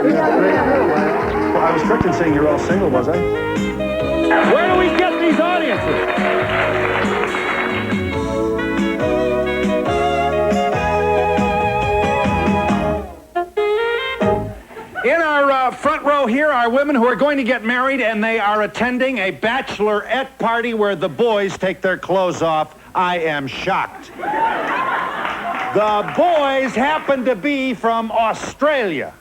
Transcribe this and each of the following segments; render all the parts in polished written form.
Well, I was correct in saying you're all single, was I? Where do we get these audiences? In our front row here are women who are going to get married, and they are attending a bachelorette party where the boys take their clothes off. I am shocked. The boys happen to be from Australia.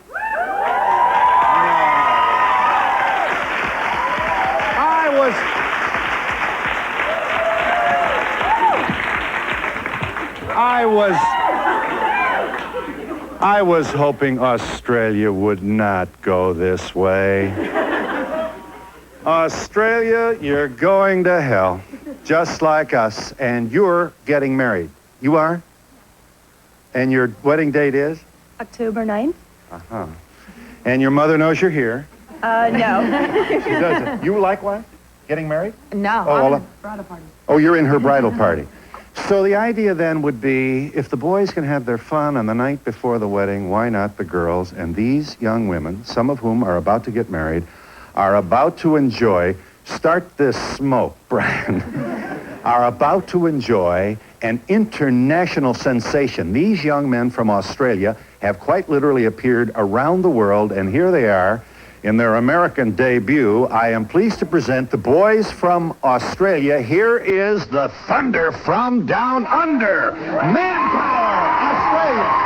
I was hoping Australia would not go this way. Australia, you're going to hell, just like us, and you're getting married. You are? And your wedding date is? October 9th. Uh-huh. And your mother knows you're here? No. She doesn't. You likewise? Getting married? No, Oh, I'm in a bridal party. Oh, you're in her bridal party. So the idea then would be, if the boys can have their fun on the night before the wedding, why not the girls? And these young women, some of whom are about to get married, are about to enjoy, start this smoke, Brian, are about to enjoy an international sensation. These young men from Australia have quite literally appeared around the world, and here they are in their American debut. I am pleased to present the boys from Australia. Here is the Thunder from Down Under. Manpower, Australia.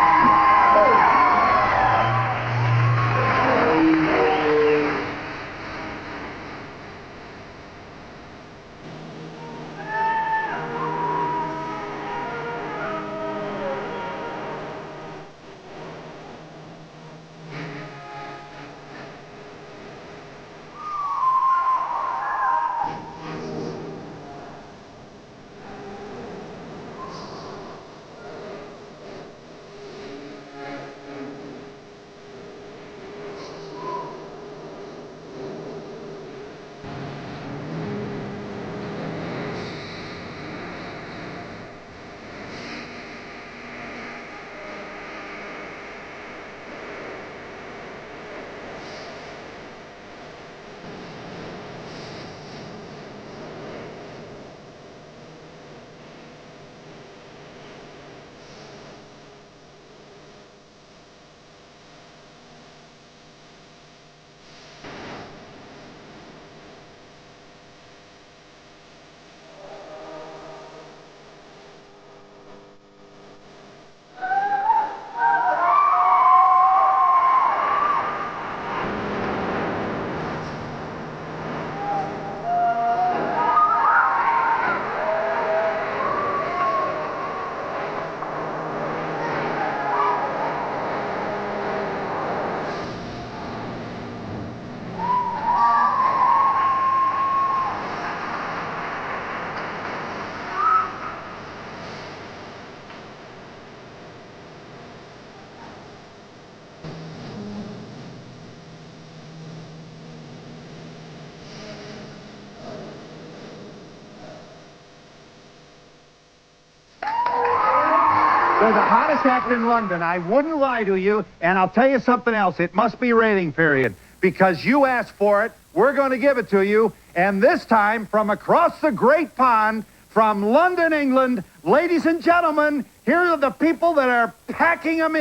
They're the hottest act in London. I wouldn't lie to you, and I'll tell you something else. It must be rating period, because you asked for it. We're going to give it to you, and this time from across the Great Pond, from London, England, ladies and gentlemen, here are the people that are packing them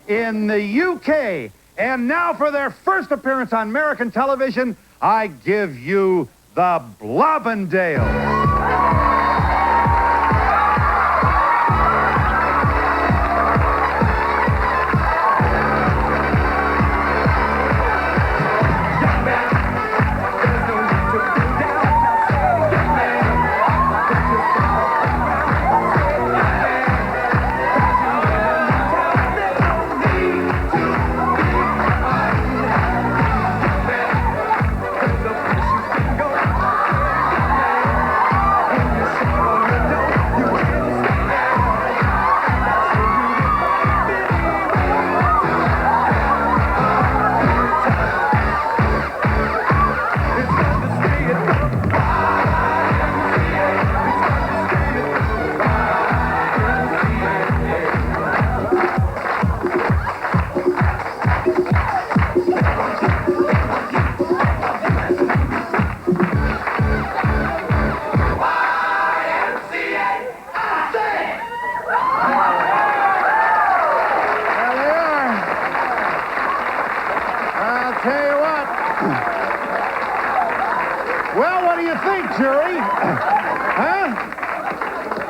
in the UK. And now for their first appearance on American television, I give you the Blobbendale. jury. Huh?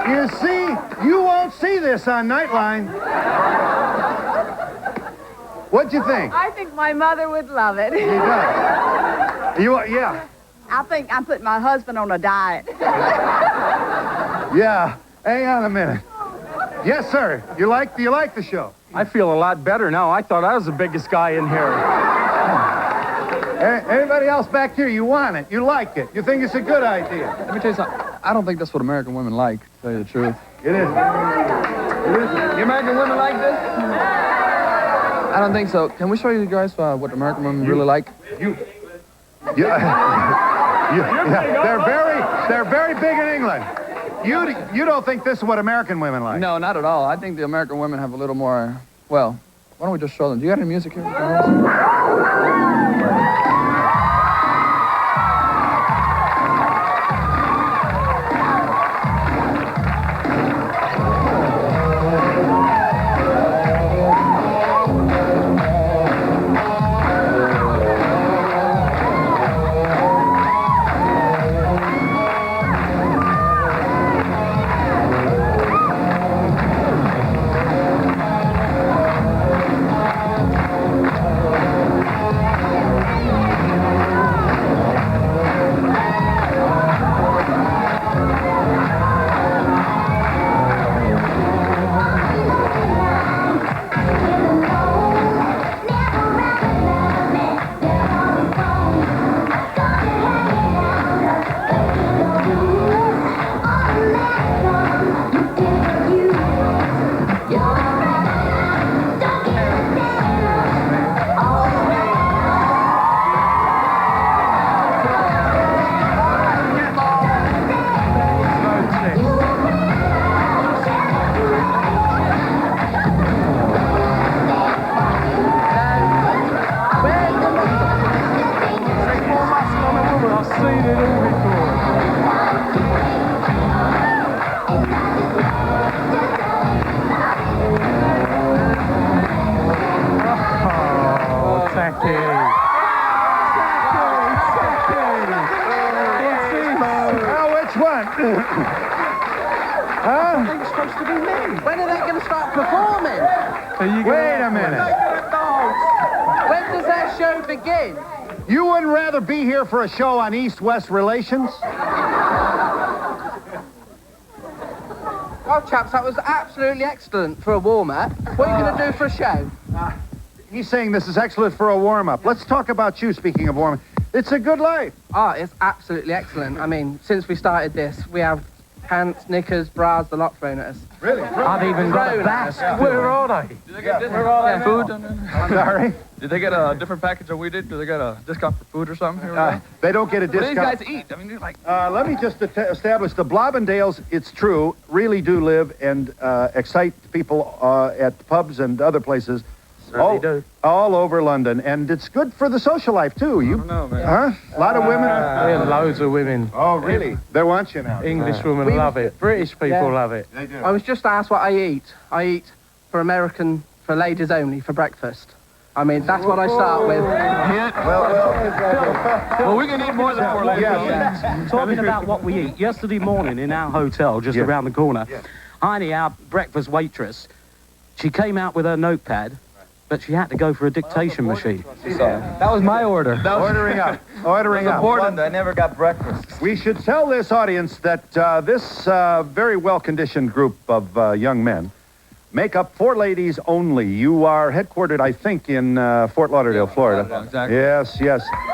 You see, you won't see this on Nightline. What'd you think? I think my mother would love it. He does. Yeah. I think I'm putting my husband on a diet. Yeah. Hang on a minute. Yes, sir. Do you like the show? I feel a lot better now. I thought I was the biggest guy in here. Anybody else back here, you want it, you like it, you think it's a good idea? Let me tell you something. I don't think that's what American women like, to tell you the truth. It is. The American women like this? I don't think so. Can we show you guys what American women really like? They're very big in England. You don't think this is what American women like? No, not at all. I think the American women have a little more, well, why don't we just show them? Do you got any music here? When are they going to start performing? Wait a minute. When does that show begin? You wouldn't rather be here for a show on East-West relations? Well, chaps, that was absolutely excellent for a warm-up. What are you going to do for a show? He's saying this is excellent for a warm-up. Let's talk about you, speaking of warm-up. It's a good life. Oh, it's absolutely excellent. I mean, since we started this, we have pants, knickers, bras, the lot thrown at us. Really? I've even got a basket. Where are they? Did they get different food? I'm sorry? Did they get a different package than we did? Do they get a discount for food or something? They don't get a What do these discount. guys eat? I mean, they're like... Let me just establish the Blobbendales, it's true, really do live and excite people at pubs and other places all over London. And it's good for the social life, too. You, I don't know, man. Huh? A lot of women? Loads of women. Oh, really? They want you now. English women love it. British people love it. They do. I was just asked what I eat. I eat for ladies only, for breakfast. I mean, that's what I start with. Well, we can eat more than 4 ladies. Talking about what we eat, yesterday morning in our hotel, just around the corner, Heine, our breakfast waitress, she came out with her notepad, but she had to go for a dictation machine. That was my order. Ordering up. Ordering up. Important. I never got breakfast. We should tell this audience that this very well-conditioned group of young men make up For Ladies Only. You are headquartered, I think, in Fort Lauderdale, Florida. Exactly. Yes.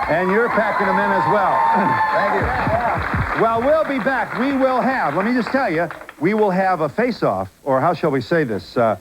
And you're packing them in as well. Thank you. Well, we'll be back. We will have, let me just tell you, we will have a face-off, or how shall we say this, a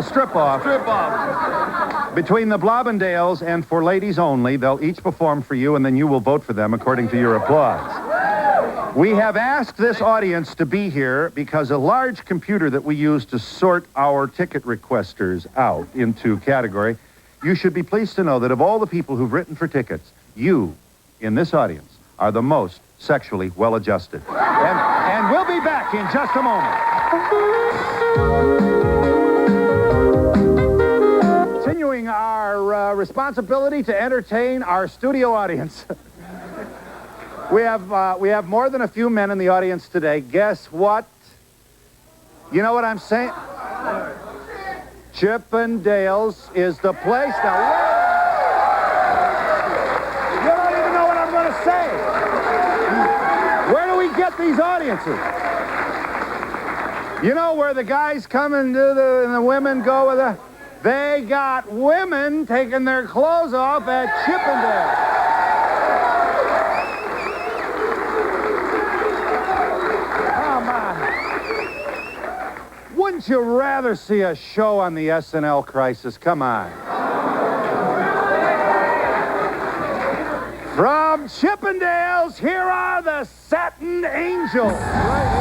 strip-off. Strip-off. Between the Blobbendales and For Ladies Only. They'll each perform for you, and then you will vote for them according to your applause. We have asked this audience to be here because a large computer that we use to sort our ticket requesters out into category, you should be pleased to know that of all the people who've written for tickets, you, in this audience, are the most sexually well-adjusted. And we'll be back in just a moment. Continuing our responsibility to entertain our studio audience. We have more than a few men in the audience today. Guess what? You know what I'm saying? Chippendales is the place. Now, you don't even know what I'm going to say. Where do we get these audiences? You know where the guys come and and the women go with the... They got women taking their clothes off at Chippendale. Come on. Wouldn't you rather see a show on the SNL crisis? Come on. From Chippendales, here are the Satin Angels. Right here.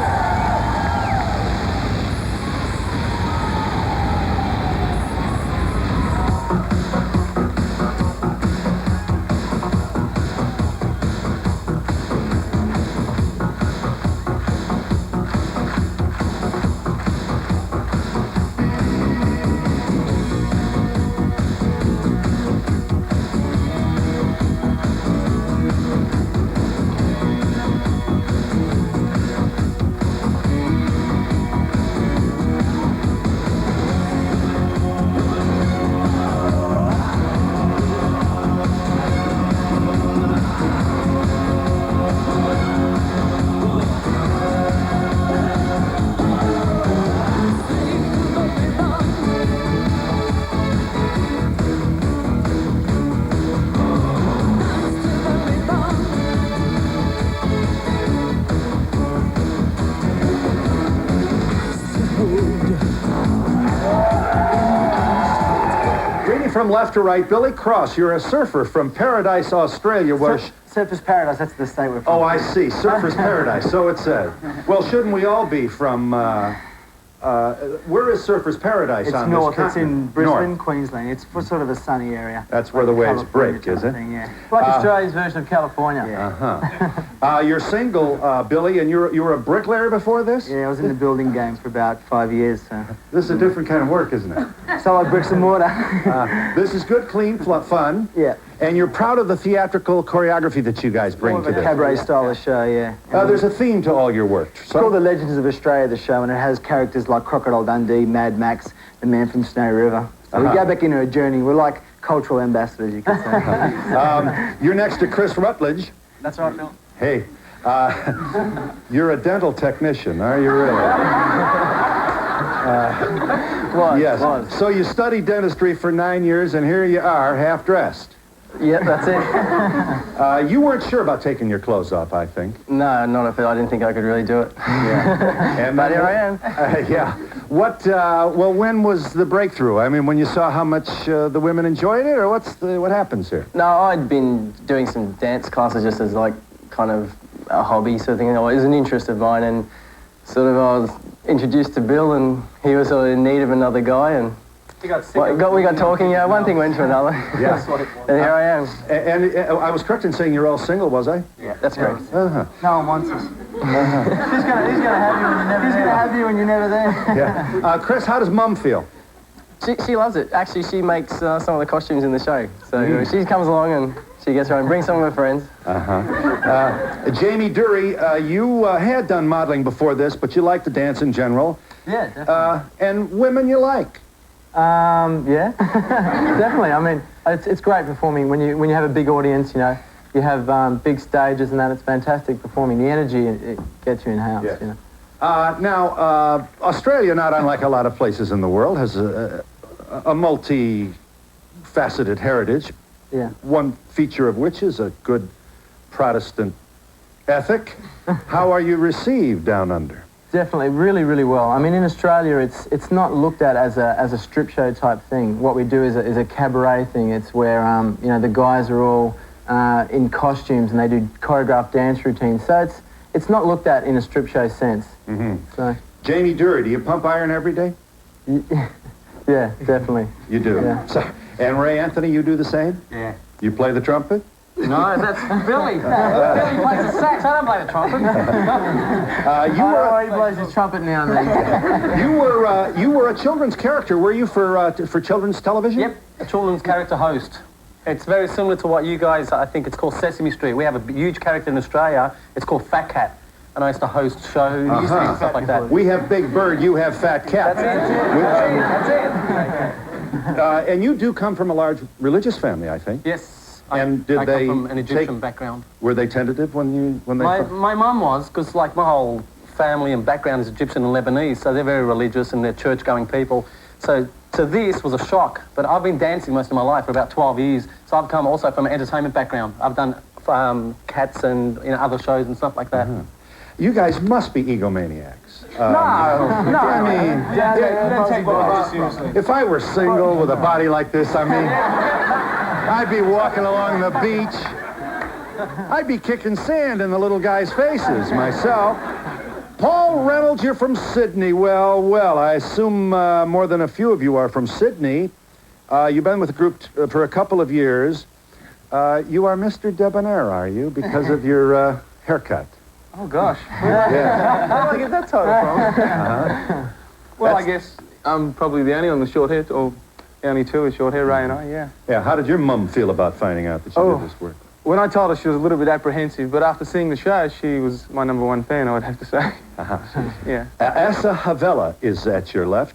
From left to right, Billy Cross, you're a surfer from Paradise, Australia. Where Surfers Paradise, that's the state we're from. Oh, I see. Surfers Paradise, so it says. Well, shouldn't we all be from... where is Surfers Paradise It's on north. this It's in continent? Brisbane, North. Queensland. It's for sort of a sunny area. That's where the waves break, is it? Yeah. Like Australia's version of California. Uh-huh. You're single, Billy, and you were a bricklayer before this? Yeah, I was in the building game for about 5 years. So. This is a different kind of work, isn't it? Solid bricks and mortar. This is good, clean, fun. Yeah. And you're proud of the theatrical choreography that you guys bring to this. Cabaret style of show, yeah. There's a theme to all your work. It's called The Legends of Australia, the show, and it has characters like Crocodile Dundee, Mad Max, the man from Snowy River. So we go back into a journey. We're like cultural ambassadors, you could say. You're next to Chris Rutledge. That's right, Phil. Hey, you're a dental technician, are you really? Yes. Was. So you studied dentistry for 9 years, and here you are, half-dressed. Yeah, that's it. You weren't sure about taking your clothes off, I think. No, not if I didn't think I could really do it. Yeah. And but here I am. Yeah. What? Well, when was the breakthrough? I mean, when you saw how much the women enjoyed it, or what happens here? No, I'd been doing some dance classes just as like kind of a hobby sort of thing. It was an interest of mine, and sort of I was introduced to Bill, and he was sort of in need of another guy, and we got talking. Yeah, one thing went to another. Yeah. And here I am. And I was correct in saying you're all single, was I? Yeah, that's correct. Uh-huh. No one wants us. He's gonna have you when you're never there. He's gonna have you when you're never there. Yeah. Chris, how does Mum feel? She loves it. Actually, she makes some of the costumes in the show. So she comes along and she gets around, brings some of her friends. Jamie Dury, you had done modeling before this, but you like to dance in general. Yeah, definitely. And women you like. Yeah, definitely. I mean, it's great performing when you have a big audience. You know, you have big stages and that. It's fantastic performing. The energy it gets you in house. Yes. You know. Now, Australia, not unlike a lot of places in the world, has a multi-faceted heritage. Yeah. One feature of which is a good Protestant ethic. How are you received down under? Definitely, really, really well. I mean, in Australia, it's not looked at as a strip show type thing. What we do is a cabaret thing. It's where you know, the guys are all in costumes and they do choreographed dance routines. So it's not looked at in a strip show sense. Mm-hmm. So. Jamie Dury, do you pump iron every day? Yeah, definitely. You do. Yeah. So, and Ray Anthony, you do the same? Yeah. You play the trumpet? No, that's Billy. Billy plays the sax. I don't play the trumpet. He plays his trumpet now and then. You were a children's character. Were you for children's television? Yep, a children's character host. It's very similar to what you guys, I think it's called Sesame Street. We have a huge character in Australia. It's called Fat Cat. And I used to host shows and stuff like that. We have Big Bird, you have Fat Cat. That's it. And you do come from a large religious family, I think. Yes. And did I they come from an Egyptian background. Were they tentative when they? My mum was, because like my whole family and background is Egyptian and Lebanese, so they're very religious and they're church-going people. So to this was a shock, but I've been dancing most of my life for about 12 years, so I've come also from an entertainment background. I've done Cats and other shows and stuff like that. You guys must be egomaniacs. No. I mean, Don't take what seriously. if I were single with a body like this, I mean, I'd be walking along the beach. I'd be kicking sand in the little guys' faces myself. Paul Reynolds, you're from Sydney. Well, I assume more than a few of you are from Sydney. You've been with the group for a couple of years. You are Mr. Debonair, are you, because of your haircut? Oh, gosh. Yeah. How do I get that title from? Well, I guess I'm probably the only on the short hair, or the only two with short hair, Ray and I, yeah. Yeah, how did your mum feel about finding out that you did this work? When I told her, she was a little bit apprehensive, but after seeing the show, she was my #1 fan, I would have to say. Yeah. Asa Havella is at your left,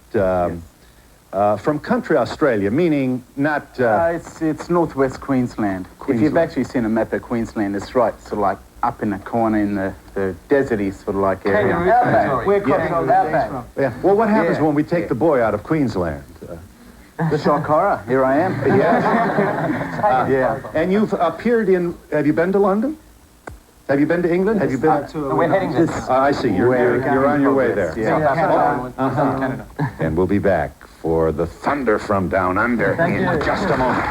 from country Australia, meaning not... It's northwest Queensland. If you've actually seen a map of Queensland, it's right sort of like up in the corner in the deserty sort of like area. We're from. Yeah. Well, what happens when we take the boy out of Queensland? The shock horror. Here I am. Yeah. And you've appeared in... Have you been to London? Have you been to England? Have you been... We're heading to... I see. You're on your way there. Yeah. Canada. And we'll be back for the Thunder from Down Under in just a moment.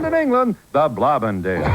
In England, the Blobbendale.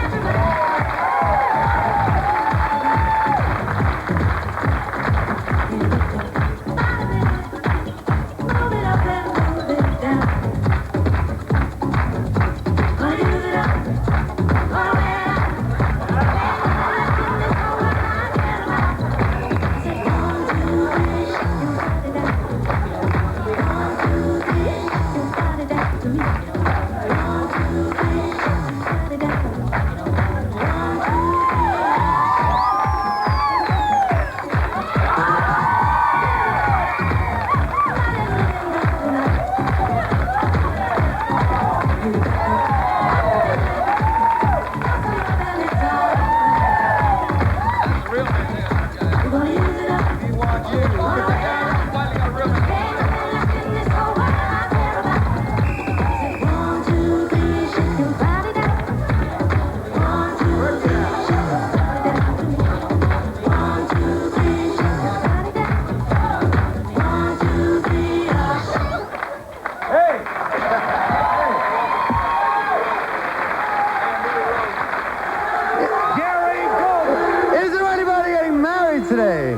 Today.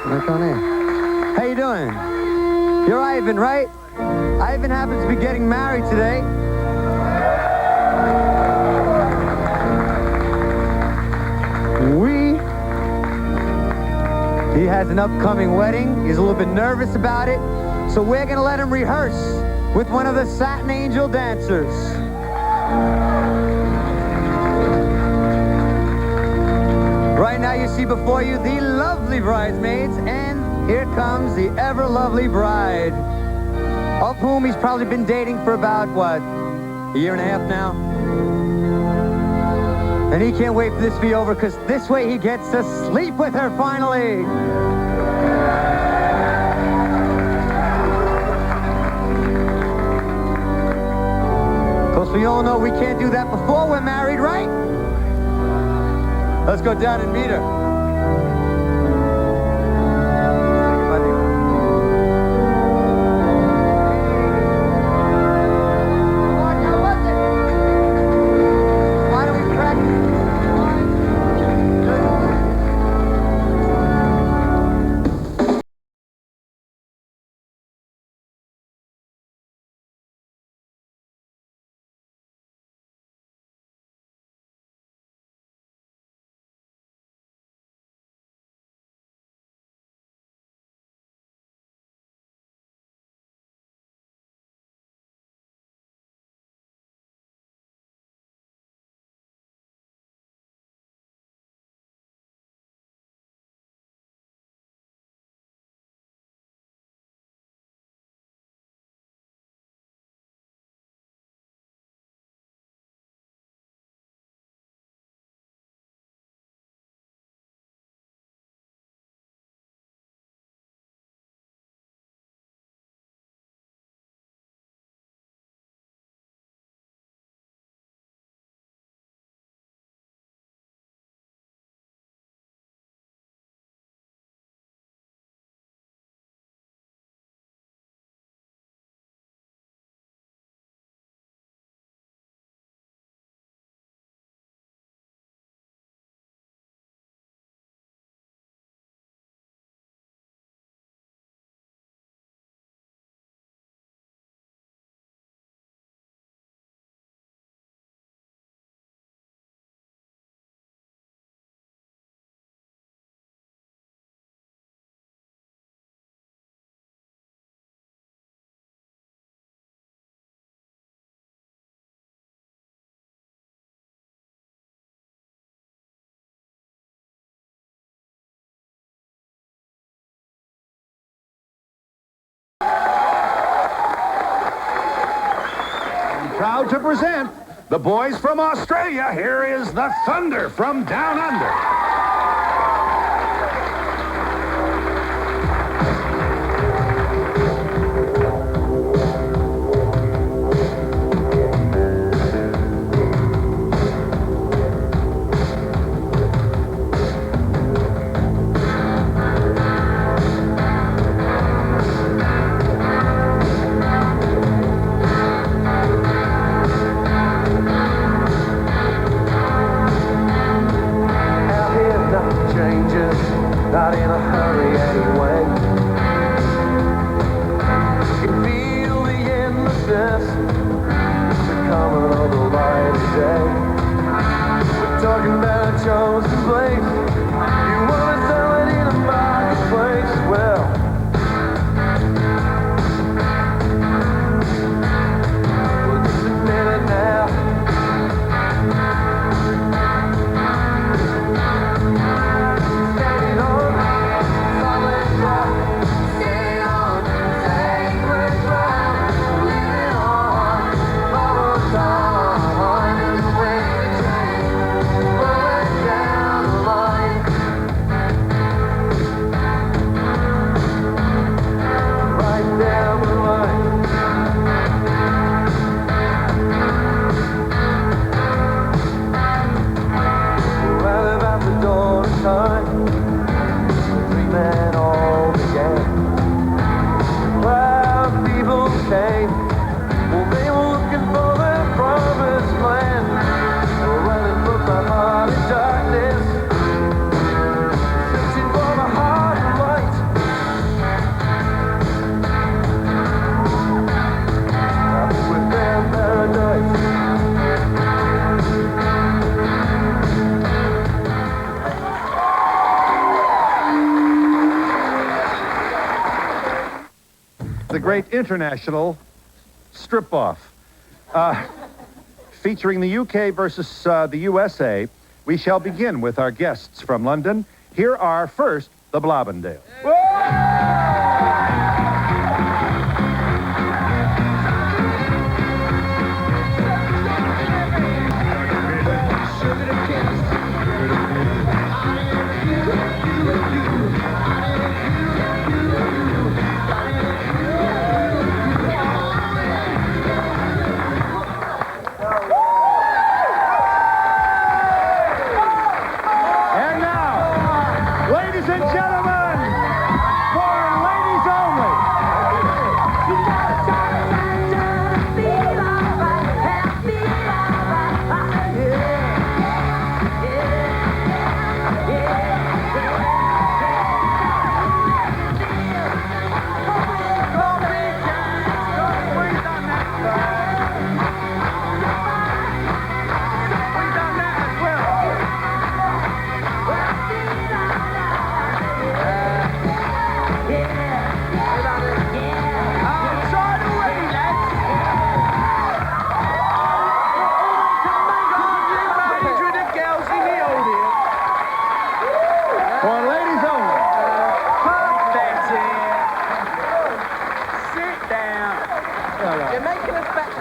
Look on in. How you doing? You're Ivan, right? Ivan happens to be getting married today. He has an upcoming wedding. He's a little bit nervous about it. So we're gonna let him rehearse with one of the Satin Angel dancers. Right now you see before you the lovely bridesmaids, and here comes the ever-lovely bride, of whom he's probably been dating for about, what, a year and a half now? And he can't wait for this to be over, because this way he gets to sleep with her finally. Of course, we all know we can't do that before we're married, right? Let's go down and meet her. proud to present the boys from Australia. Here is the Thunder from Down Under. Not in a hurry anyway. You can feel the endlessness, the coming of the light of day. We're talking about a chosen place. You want to sell it in a marketplace. Well, just admit it now. The great international strip-off. Featuring the UK versus the USA, we shall begin with our guests from London. Here are first the Blobendale.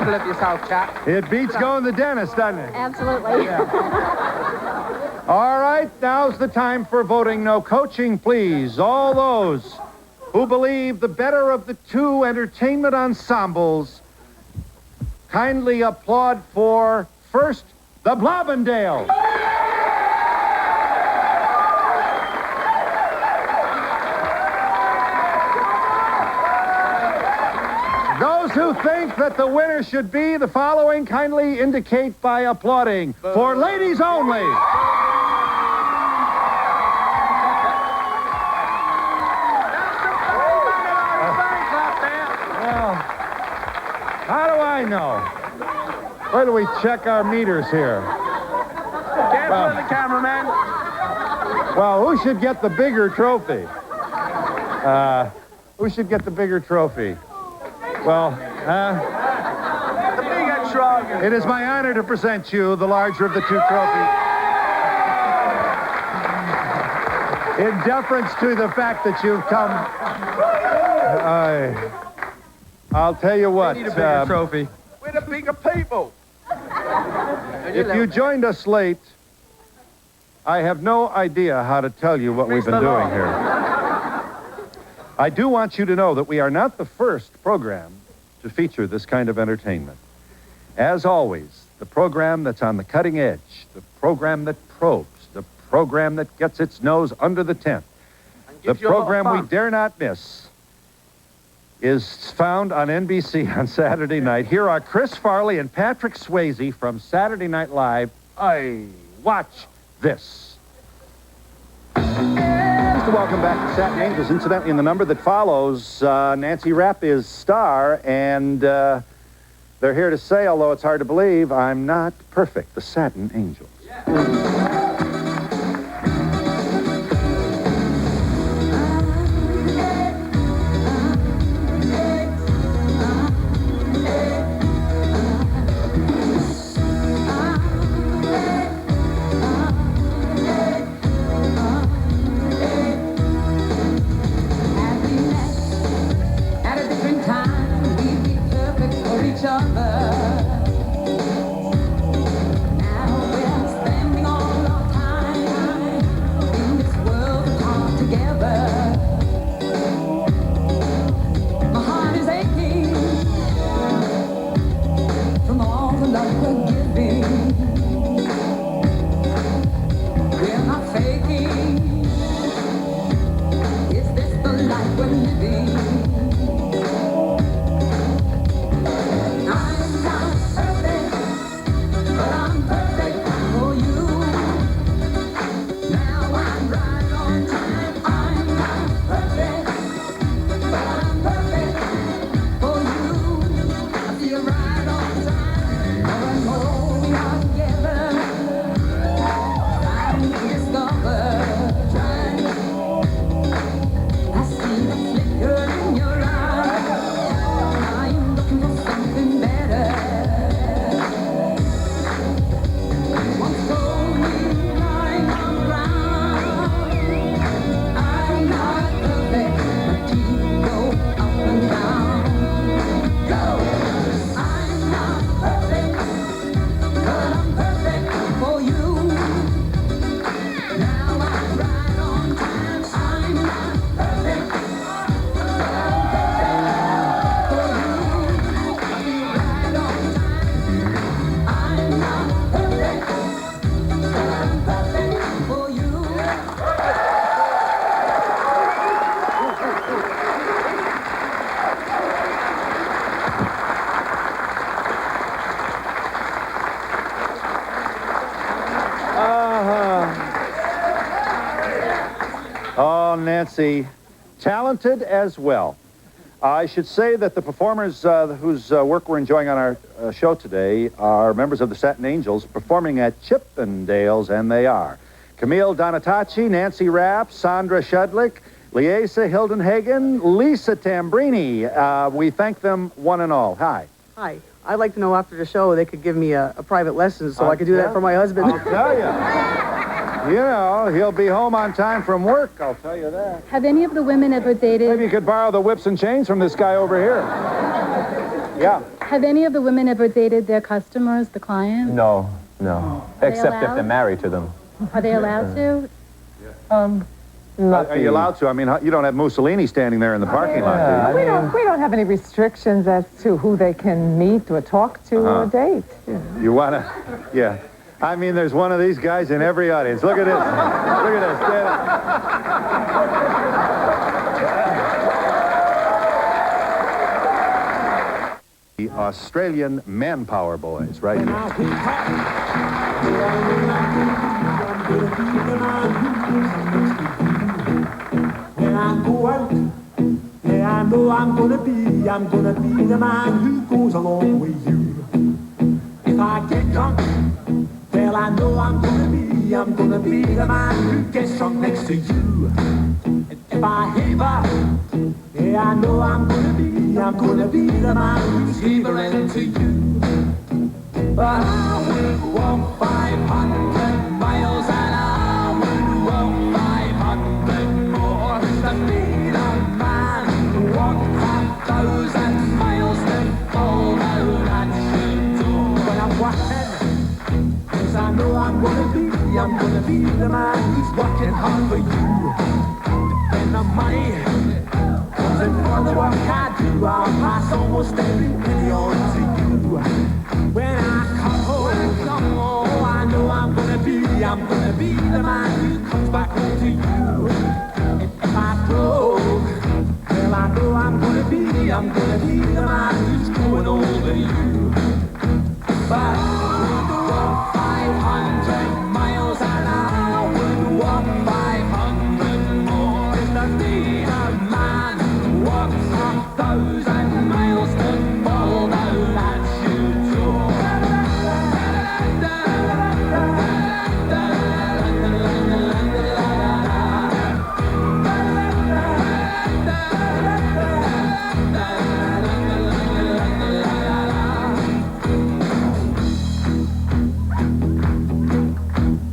Of yourself, chap. It beats going to the dentist, doesn't it? Absolutely. All right, now's the time for voting. No coaching, please. All those who believe the better of the two entertainment ensembles, kindly applaud for first the Blobendale. Those who think that the winner should be the following kindly indicate by applauding. For ladies only. Well, how do I know? Where do we check our meters here? Careful of the cameraman. Well, who should get the bigger trophy? Who should get the bigger trophy? Well, the bigger trophy. It is my honor to present you the larger of the two trophies. In deference to the fact that you've come, I'll tell you what. We need a bigger trophy. With a bigger speak of people. If you joined us late, I have no idea how to tell you what we've been doing here. I do want you to know that we are not the first program to feature this kind of entertainment. As always, the program that's on the cutting edge, the program that probes, the program that gets its nose under the tent, the program we dare not miss is found on NBC on Saturday night. Here are Chris Farley and Patrick Swayze from Saturday Night Live. Watch this. Welcome back to Satin Angels. Incidentally, in the number that follows, Nancy Rapp is star, and they're here to say, although it's hard to believe, I'm not perfect. The Satin Angels. Oh, Nancy, talented as well. I should say that the performers whose work we're enjoying on our show today are members of the Satin Angels performing at Chippendales, and they are Camille Donatacci, Nancy Rapp, Sandra Shudlick, Liesa Hildenhagen, Lisa Tambrini. We thank them one and all. Hi. Hi. I'd like to know after the show they could give me a private lesson so I could do that for my husband. I'll tell you. You know, he'll be home on time from work, I'll tell you that. Have any of the women ever dated... Maybe you could borrow the whips and chains from this guy over here. Yeah. Have any of the women ever dated their customers, the clients? No. Except if allowed? they're married to them. Are they allowed to? Are you allowed to? I mean, you don't have Mussolini standing there in the parking lot, do you? We don't have any restrictions as to who they can meet or talk to or date. You want to? Yeah. I mean, there's one of these guys in every audience. Look at this. Look at this. Stand up. The Australian Manpower Boys, right here. When I go out, yeah, I know I'm gonna be the man who goes along with you. If I get drunk, well, I know I'm gonna be the man who gets drunk next to you. And if I heaver, yeah, I know I'm gonna be the man who's heavering to you. But I will walk 500 miles and I will walk 500 more to be the man who walked 1,000 miles to fall down that street. be the man who's working hard for you. When the money comes in for the work I do, I'll pass almost every penny on to you. When I come home, oh, I know I'm gonna be the man who comes back home to you. If I broke, well, I know I'm gonna be the man who's growing older you. But I would walk 500 miles and I would walk 500 more in the day a man who walks 1,000 miles to fall down that shoe door.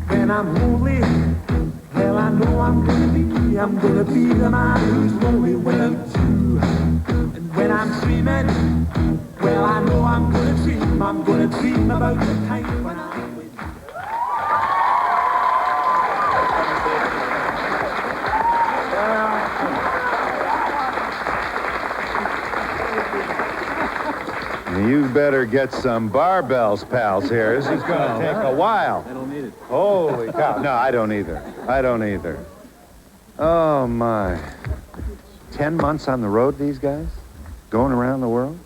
When I'm lonely, well, I know I'm gonna be the man who's lonely without you. And when I'm dreaming, well, I know I'm gonna dream about the time when I'm with you. You better get some barbells, pals, here. This is going to take a while. I don't need it. Holy cow. No, I don't either. I don't either. Oh, my. 10 months on the road, these guys? Going around the world?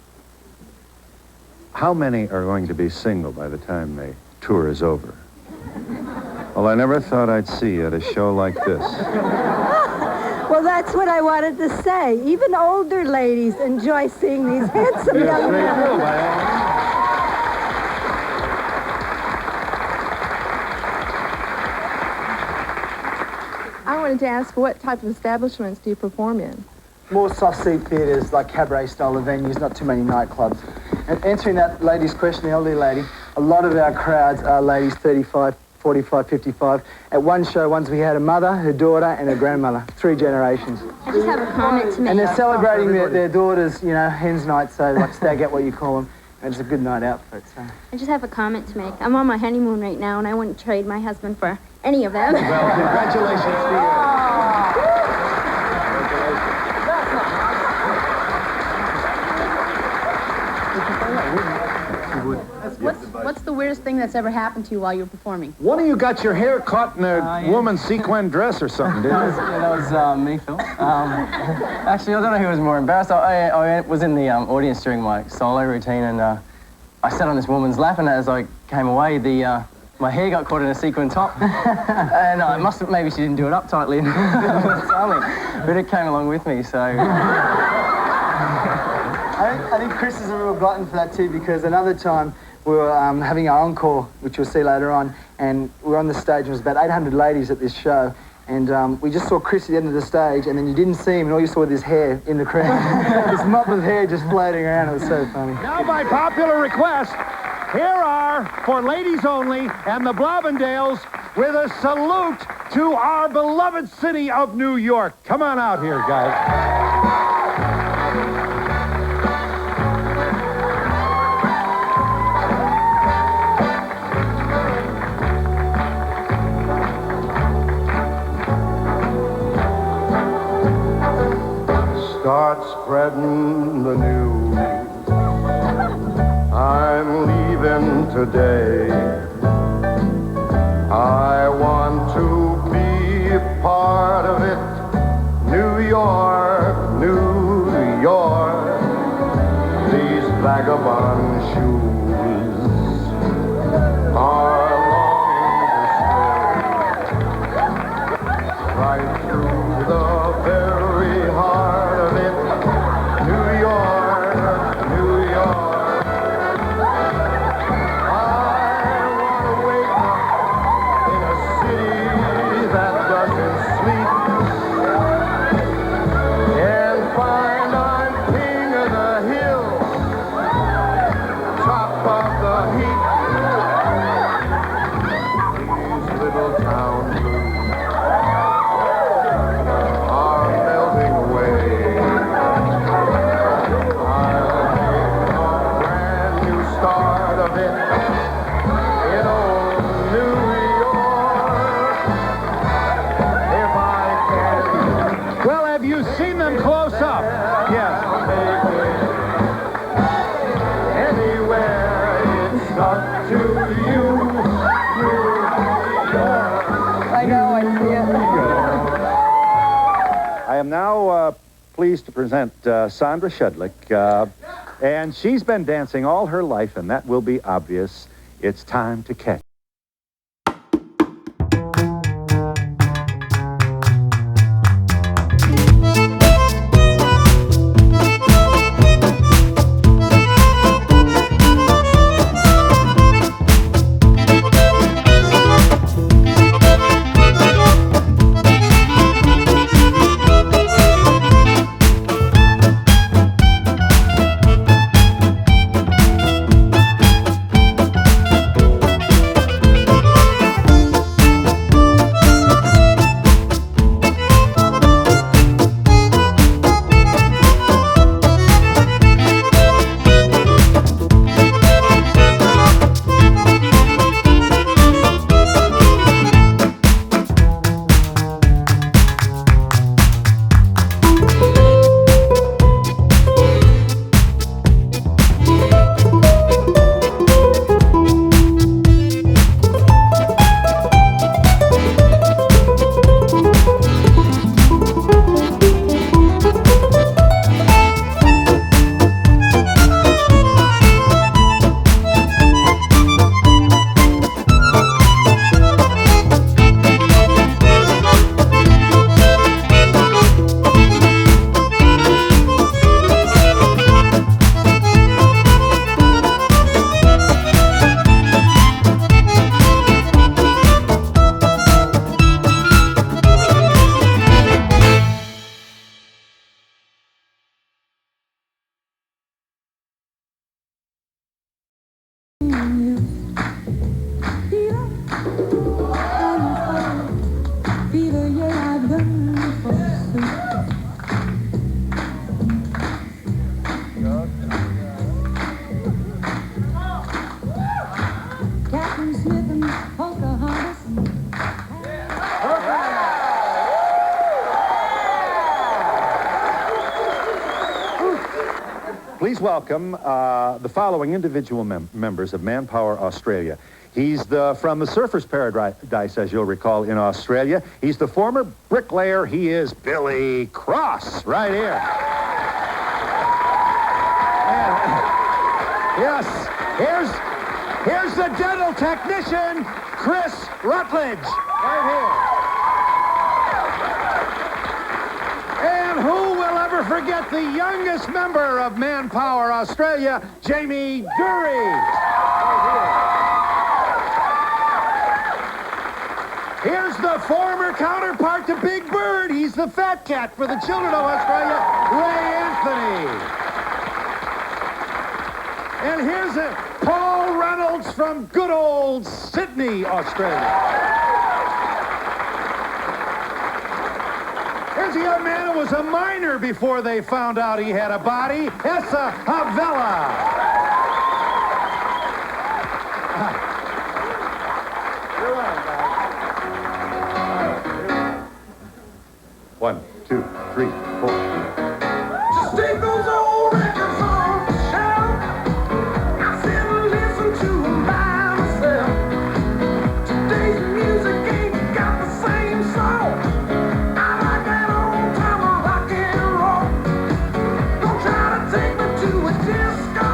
How many are going to be single by the time the tour is over? Well, I never thought I'd see you at a show like this. Well, that's what I wanted to say. Even older ladies enjoy seeing these handsome young men. I wanted to ask, what type of establishments do you perform in? More soft seat theatres, like cabaret style of venues, not too many nightclubs. And answering that lady's question, the elderly lady, a lot of our crowds are ladies 35, 45, 55. At one show once we had a mother, her daughter and her grandmother, 3 generations. I just have a comment to make. And they're celebrating their daughter's, you know, hen's night, so like stag out what you call them. And it's a good night out for it, so. I just have a comment to make. I'm on my honeymoon right now and I wouldn't trade my husband for any of them. Well, congratulations to you. What's the weirdest thing that's ever happened to you while you were performing? One of you got your hair caught in a woman's sequin dress or something, didn't you? That was me, Phil. Actually, I don't know who was more embarrassed. I was in the audience during my solo routine, and I sat on this woman's lap, and as I came away, my hair got caught in a sequin top, and I must have, maybe she didn't do it up tightly enough, but it came along with me, so. I think Chris is a real glutton for that too, because another time we were having our encore, which you'll see later on, and we were on the stage, and there was about 800 ladies at this show, and we just saw Chris at the end of the stage, and then you didn't see him, and all you saw was his hair in the crowd. This mop of hair just floating around. It was so funny. Now, by popular request, here are, for ladies only, and the Blobbendales, with a salute to our beloved city of New York. Come on out here, guys. Start spreading the news. I'm leaving today. I want to be a part of it. New York, New York. These vagabond shoes are longing to stay right through the very heart of it. New York, New York. I want to wake up in a city that doesn't sleep and find I'm king of the hill, top Anywhere it's stuck to you. I know, I see it. I am now pleased to present Sandra Shudlick, and she's been dancing all her life, and that will be obvious. It's time to catch. Please welcome the following individual members of Manpower Australia. He's from the Surfers Paradise, as you'll recall, in Australia. He's the former bricklayer. He is Billy Cross, right here. And, yes, here's the dental technician, Chris Rutledge, right here. And who will ever forget the youngest member of Manpower Australia, Jamie Dury. Here's the former counterpart to Big Bird. He's the fat cat for the children of Australia, Ray Anthony. And here's Paul Reynolds from good old Sydney, Australia. Here's a young man who was a miner before they found out he had a body, Essa Havella. 1, 2, 3, 4. Just take those old records off the shelf. I sit and listen to them by myself. Today's music ain't got the same soul. I like that old time of rock and roll. Don't try to take me to a disco.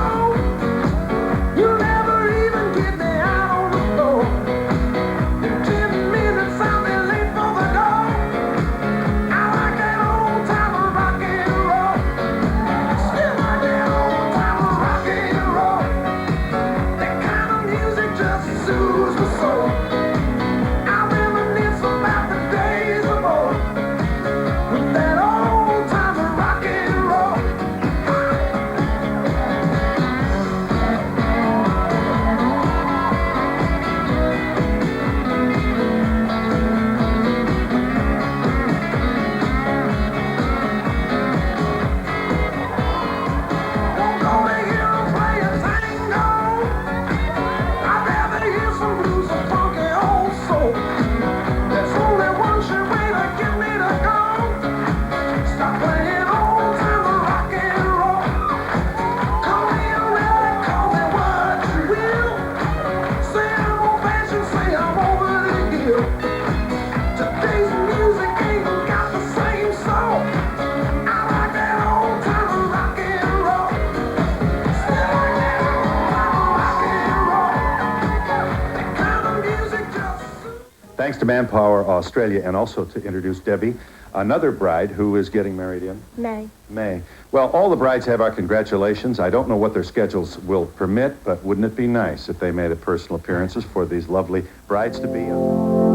Thanks to Manpower Australia, and also to introduce Debbie, another bride who is getting married in May. May. Well, all the brides have our congratulations. I don't know what their schedules will permit, but wouldn't it be nice if they made personal appearances for these lovely brides-to-be?